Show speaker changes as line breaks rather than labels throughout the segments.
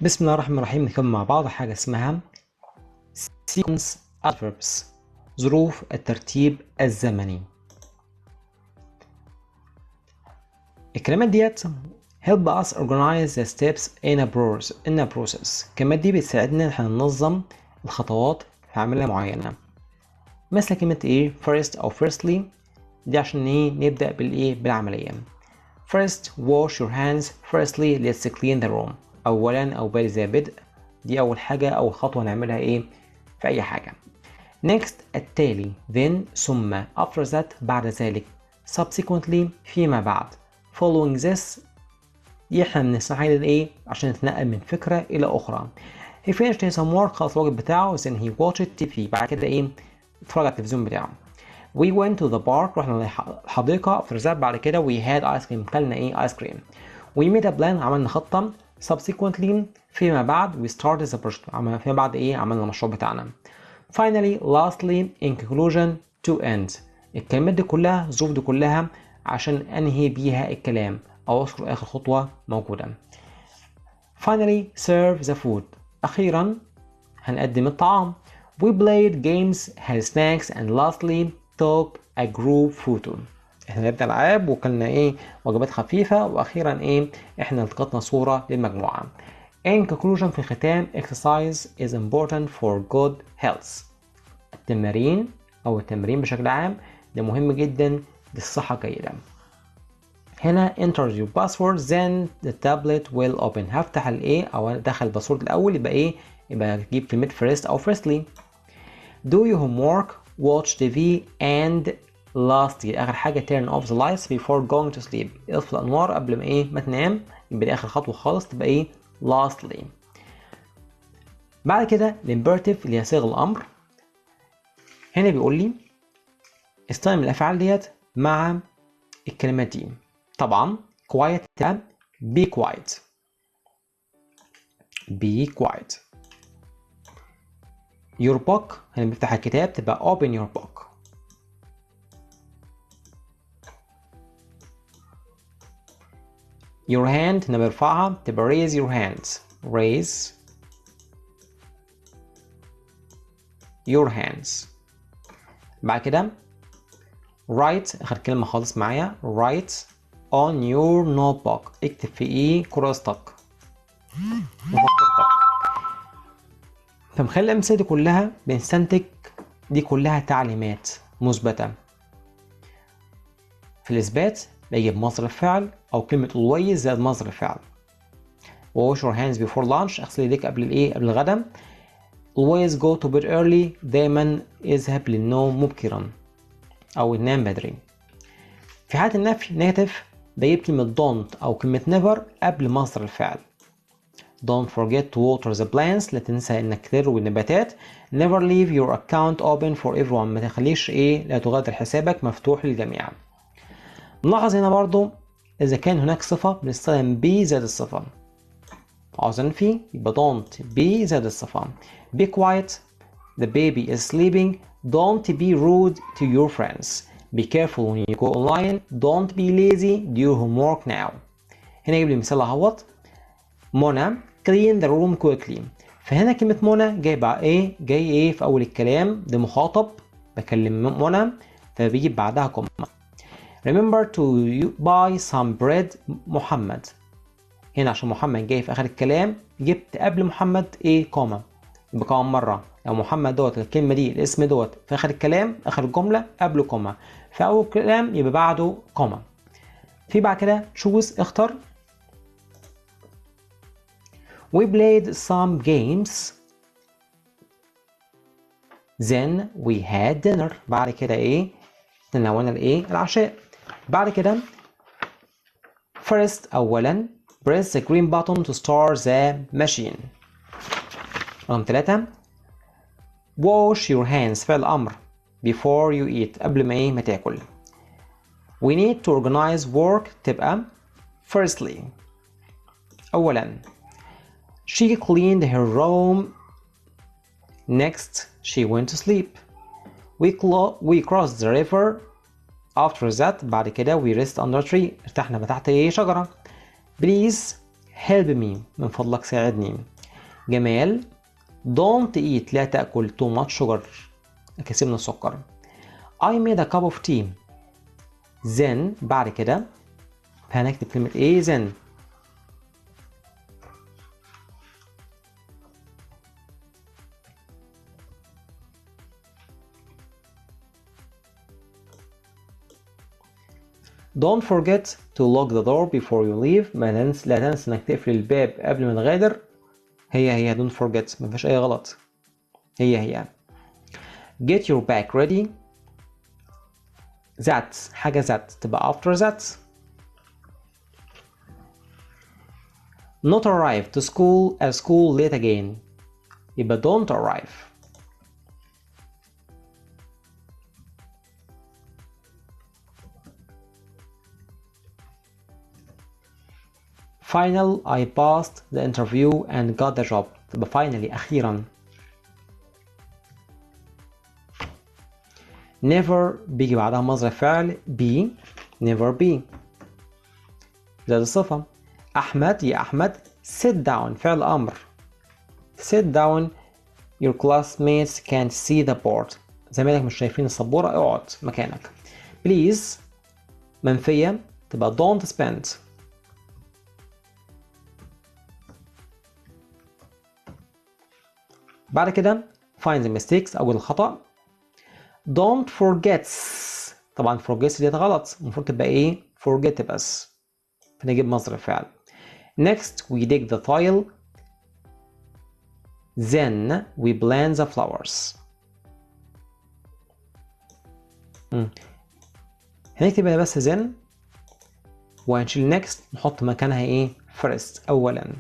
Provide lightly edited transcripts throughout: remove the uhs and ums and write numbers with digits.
بسم الله الرحمن الرحيم. نكمل مع بعض حاجة اسمها sequence adverbs، ظروف الترتيب الزمني. الكلمات ديت help us organize the steps in a process. الكلمات دي بتساعدنا ان احنا ننظم الخطوات في عملية معينة. مثل كلمة ايه first أو firstly، دي عشان ايه نبدأ بالعملية. First wash your hands. Firstly let's clean the room. أولا أو بادئ زي بدء، دي أول حاجة أو خطوة نعملها إيه في أي حاجة. Next التالي، then ثم، after that بعد ذلك، subsequently فيما بعد، following this دي احنا بنسمعها إيه عشان نتنقل من فكرة إلى أخرى. He finished his homework، خلص الواجب بتاعه، then he watched TV، بعد كده إيه اتفرج على التلفزيون بتاعه. We went to the park، رحنا الحديقة. after that بعد كده we had ice cream، كلنا إيه ice cream. We made a plan، عملنا خطة. subsequently فيما بعد we started the project، فيما بعد إيه عملنا المشروع بتاعنا. finally lastly in conclusion to end. الكلمات دي كلها الظروف دي كلها عشان أنهي بيها الكلام أو أذكر آخر خطوة موجودة. finally serve the food، أخيرا هنقدم الطعام. we played games had snacks and lastly took a group photo. احنا لعبنا العاب وكلنا ايه وجبات خفيفة، واخيرا ايه احنا التقطنا صورة للمجموعة. in conclusion في الختام exercise is important for good health. التمارين او التمرين بشكل عام ده مهم جدا للصحة الجيدة. هنا enter your password then the tablet will open. هفتح الايه او ادخل الباسورد الاول، يبقى ايه يبقى اجيب كلمة first او firstly. do your homework watch TV and lastly اخر حاجة turn off the lights before going to sleep. اطفي الانوار قبل ما ايه ما تنام، يبقى دي اخر خطوة خالص تبقى ايه lastly. بعد كده الامبيراتيف اللي هي صيغ الامر. هنا بيقول لي استخدم الافعال ديت مع الكلمات دي. طبعا quiet be quiet، be quiet. your book هنا بنفتح الكتاب تبقى open your book. your hand هنا برفعها تبقى raise your hands، raise your hands. بعد كده write آخر كلمة خالص معايا write on your notebook، اكتب في ايه كراستك مفكرتك. فمخلي الأمثلة دي كلها بنستنتج دي كلها تعليمات مثبتة. في الإثبات بجيب مصدر الفعل أو كلمة always زائد مصدر الفعل. wash your hands before lunch، اغسل يديك قبل الايه قبل الغداء. always go to bed early، دايما اذهب للنوم مبكرا أو نام بدري. في حالة النفي نيجاتيف بجيب كلمة don't أو كلمة never قبل مصدر الفعل. don't forget to water the plants، لا تنسى انك تروي النباتات. never leave your account open for everyone، ما تخليش ايه لا تغادر حسابك مفتوح للجميع. نلاحظ هنا برضو اذا كان هناك صفة بنستخدم be زائد الصفة. عاوز انفي يبقى don't be زائد الصفة. be quiet، the baby is sleeping، don't be rude to your friends، be careful when you go online، don't be lazy do your homework now. هنا يجيب لي مثال اهوت. منى clean the room quickly. فهنا كلمة منى جاي جاي ايه في اول الكلام، ده مخاطب بكلم منى فبيجي بعدها كوما. remember to buy some bread محمد. هنا عشان محمد جاي في اخر الكلام جبت قبل محمد ايه كوما، يبقى كمان مرة لو محمد دوت الكلمة دي الاسم دوت في اخر الكلام اخر الجملة قبله كوما، في اول الكلام يبقى بعده كوما. في بعد كده choose اختر. we played some games then we had dinner. بعد كده ايه تناولنا الايه العشاء. بعد كده first اولا press the green button to start the machine. رقم 3 wash your hands فعل امر before you eat قبل ما ايه ما تاكل. we need to organize work تبقى firstly اولا. she cleaned her room next she went to sleep. we crossed the river after that بعد كده we rest under a tree ارتحنا تحت ايه شجرة. please help me من فضلك ساعدني. جمال don't eat لا تأكل too much sugar الكثير من السكر. I made a cup of tea. then بعد كده هنكتب كلمة ايه then. Don't forget to lock the door before you leave. لا تنسى انك تقفل الباب قبل ما تغادر. هي don't forget مفيش اي غلط. هي get your bag ready. that حاجة that تبقى after that. not arrive to school at school late again يبقى don't arrive. final I passed the interview and got the job تبقى finally أخيرا. never بيجي بعدها مصدر فعل be never be زائد الصفة. أحمد يا أحمد sit down فعل أمر. sit down your classmates can't see the board زمايلك مش شايفين السبورة اقعد مكانك. please منفية تبقى don't spend. بعد كده find the mistakes أو الخطأ. don't forget طبعا forget دي غلط المفروض تبقى ايه forget بس فنجيب مصدر الفعل. next we dig the tile then we plant the flowers. هنكتب هنا بس then وهنشيل next نحط مكانها ايه first اولا.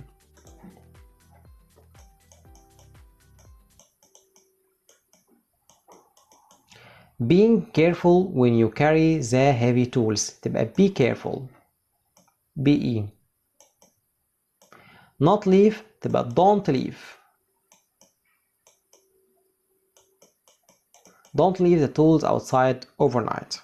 being careful when you carry the heavy tools تبقى be careful be. not leave تبقى don't leave. don't leave the tools outside overnight.